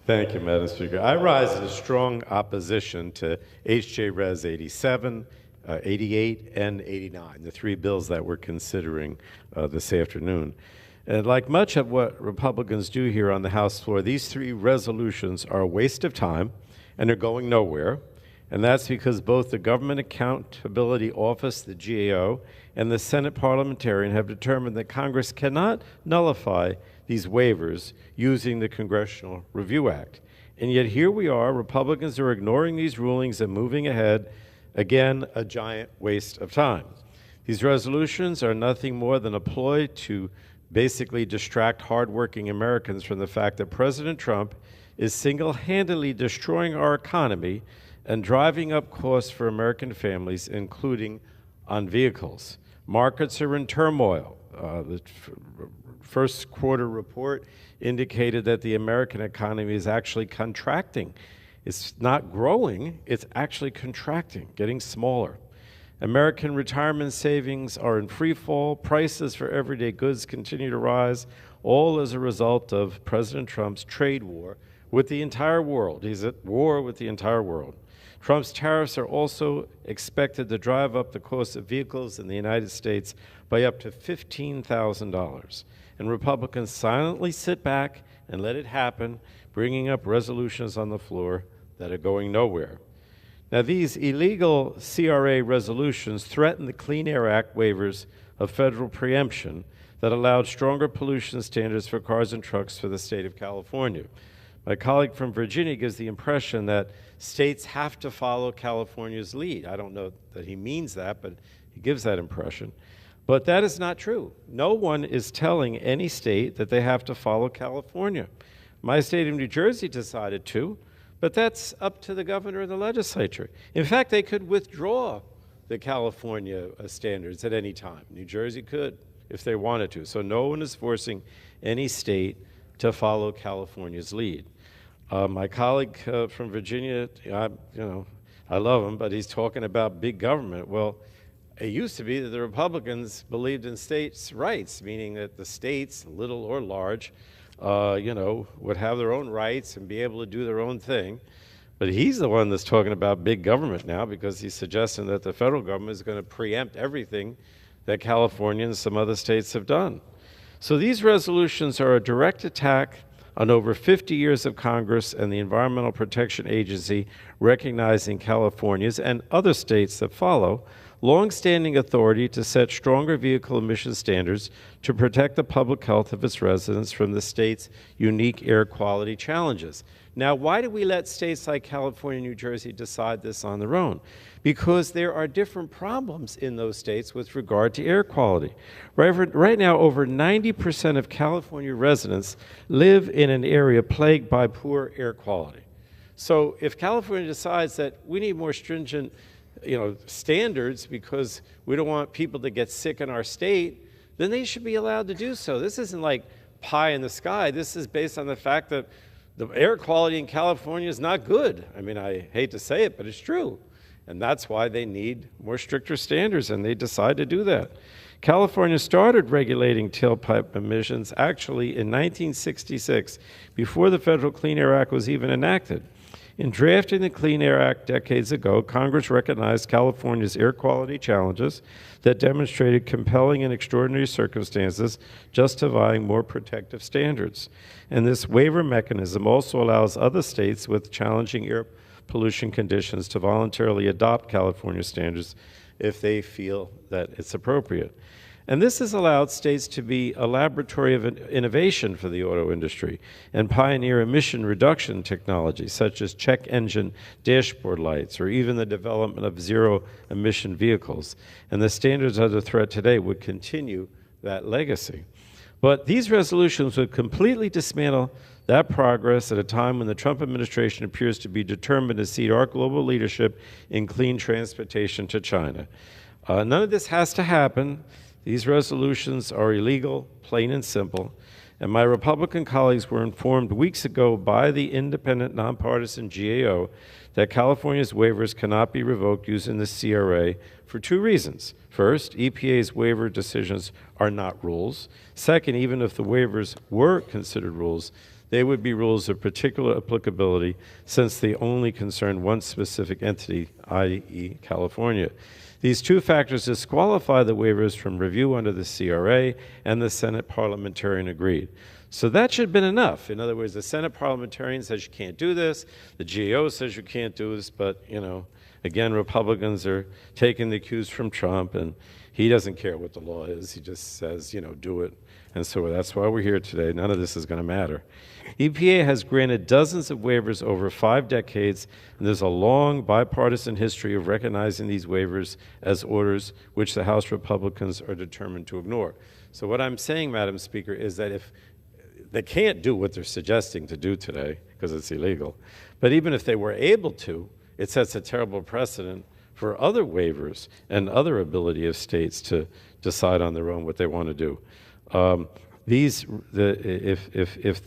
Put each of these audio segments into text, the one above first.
Thank you, Madam Speaker. I rise in strong opposition to H.J. Res. 87, 88, and 89, the three bills that we're considering this afternoon. And like much of what Republicans do here on the House floor, these three resolutions are a waste of time and they're going nowhere. And that's because both the Government Accountability Office, the GAO, and the Senate parliamentarian have determined that Congress cannot nullify these waivers using the Congressional Review Act. And yet here we are, Republicans are ignoring these rulings and moving ahead. Again, a giant waste of time. These resolutions are nothing more than a ploy to basically distract hardworking Americans from the fact that President Trump is single-handedly destroying our economy and driving up costs for American families, including on vehicles. Markets are in turmoil. The first quarter report indicated that the American economy is actually contracting. It's not growing, it's actually contracting, getting smaller. American retirement savings are in free fall. Prices for everyday goods continue to rise, all as a result of President Trump's trade war with the entire world. He's at war with the entire world. Trump's tariffs are also expected to drive up the cost of vehicles in the United States by up to $15,000. And Republicans silently sit back and let it happen, bringing up resolutions on the floor that are going nowhere. Now, these illegal CRA resolutions threaten the Clean Air Act waivers of federal preemption that allowed stronger pollution standards for cars and trucks for the state of California. My colleague from Virginia gives the impression that states have to follow California's lead. I don't know that he means that, but he gives that impression. But that is not true. No one is telling any state that they have to follow California. My state of New Jersey decided to, but that's up to the governor and the legislature. In fact, they could withdraw the California standards at any time. New Jersey could if they wanted to. So no one is forcing any state to follow California's lead. My colleague from Virginia, I love him, but he's talking about big government. Well, it used to be that the Republicans believed in states' rights, meaning that the states, little or large, would have their own rights and be able to do their own thing. But he's the one that's talking about big government now because he's suggesting that the federal government is going to preempt everything that California and some other states have done. So these resolutions are a direct attack on over 50 years of Congress and the Environmental Protection Agency recognizing California's and other states that follow long-standing authority to set stronger vehicle emission standards to protect the public health of its residents from the state's unique air quality challenges. Now, why do we let states like California and New Jersey decide this on their own? Because there are different problems in those states with regard to air quality. Right now, over 90% of California residents live in an area plagued by poor air quality. So if California decides that we need more stringent standards because we don't want people to get sick in our state, then they should be allowed to do so. This isn't like pie in the sky. This is based on the fact that the air quality in California is not good. I mean, I hate to say it, but it's true. And that's why they need more stricter standards, and they decide to do that. California started regulating tailpipe emissions actually in 1966, before the Federal Clean Air Act was even enacted. In drafting the Clean Air Act decades ago, Congress recognized California's air quality challenges that demonstrated compelling and extraordinary circumstances justifying more protective standards. And this waiver mechanism also allows other states with challenging air pollution conditions to voluntarily adopt California standards if they feel that it's appropriate. And this has allowed states to be a laboratory of innovation for the auto industry and pioneer emission reduction technologies such as check engine dashboard lights or even the development of zero-emission vehicles. And the standards under threat today would continue that legacy. But these resolutions would completely dismantle that progress at a time when the Trump administration appears to be determined to cede our global leadership in clean transportation to China. None of this has to happen. These resolutions are illegal, plain and simple, and my Republican colleagues were informed weeks ago by the independent, nonpartisan GAO that California's waivers cannot be revoked using the CRA for two reasons. First, EPA's waiver decisions are not rules. Second, even if the waivers were considered rules, They would be rules of particular applicability since they only concern one specific entity, i.e. California. These two factors disqualify the waivers from review under the CRA, and the Senate parliamentarian agreed. So that should have been enough. In other words, the Senate parliamentarian says you can't do this, the GAO says you can't do this, but, again, Republicans are taking the cues from Trump, and he doesn't care what the law is. He just says, do it. And so that's why we're here today. None of this is going to matter. EPA has granted dozens of waivers over 5 decades, and there's a long bipartisan history of recognizing these waivers as orders which the House Republicans are determined to ignore. So what I'm saying, Madam Speaker, is that if they can't do what they're suggesting to do today because it's illegal, but even if they were able to, it sets a terrible precedent for other waivers and other ability of states to decide on their own what they want to do. If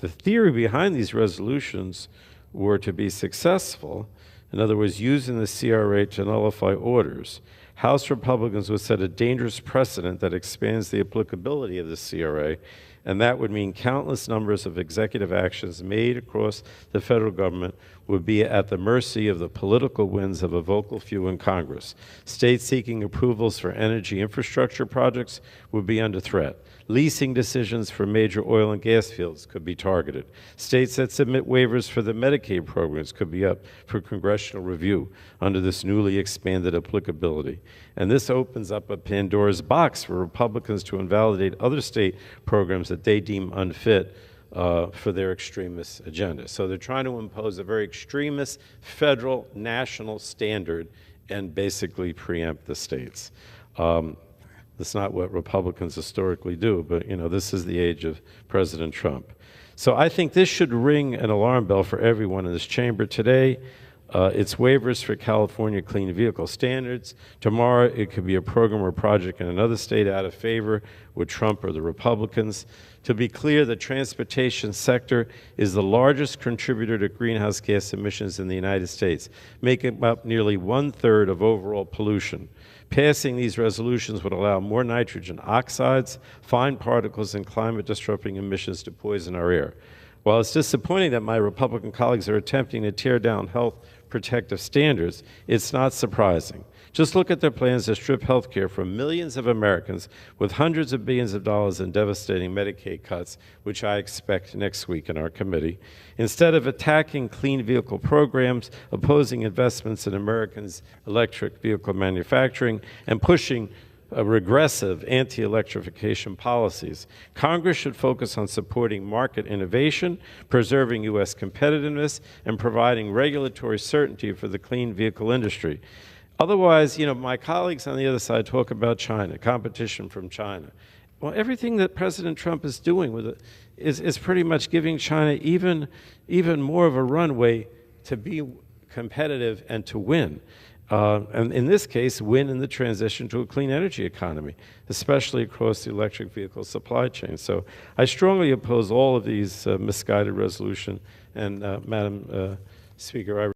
the theory behind these resolutions were to be successful, in other words, using the CRA to nullify orders, House Republicans would set a dangerous precedent that expands the applicability of the CRA, and that would mean countless numbers of executive actions made across the federal government would be at the mercy of the political winds of a vocal few in Congress. States seeking approvals for energy infrastructure projects would be under threat. Leasing decisions for major oil and gas fields could be targeted. States that submit waivers for the Medicaid programs could be up for congressional review under this newly expanded applicability. And this opens up a Pandora's box for Republicans to invalidate other state programs that they deem unfit for their extremist agenda. So they're trying to impose a very extremist federal national standard and basically preempt the states. That's not what Republicans historically do, but this is the age of President Trump. So I think this should ring an alarm bell for everyone in this chamber today. It's waivers for California clean vehicle standards. Tomorrow it could be a program or project in another state out of favor with Trump or the Republicans. To be clear, the transportation sector is the largest contributor to greenhouse gas emissions in the United States, making up nearly 1/3 of overall pollution. Passing these resolutions would allow more nitrogen oxides, fine particles, and climate-disrupting emissions to poison our air. While it's disappointing that my Republican colleagues are attempting to tear down health protective standards, it's not surprising. Just look at their plans to strip health care from millions of Americans with hundreds of billions of dollars in devastating Medicaid cuts, which I expect next week in our committee. Instead of attacking clean vehicle programs, opposing investments in Americans' electric vehicle manufacturing, and pushing regressive anti-electrification policies, Congress should focus on supporting market innovation, preserving U.S. competitiveness, and providing regulatory certainty for the clean vehicle industry. Otherwise, my colleagues on the other side talk about China, competition from China. Well, everything that President Trump is doing with it is pretty much giving China even more of a runway to be competitive and to win. And in this case, win in the transition to a clean energy economy, especially across the electric vehicle supply chain. So I strongly oppose all of these misguided resolutions. And Madam Speaker, I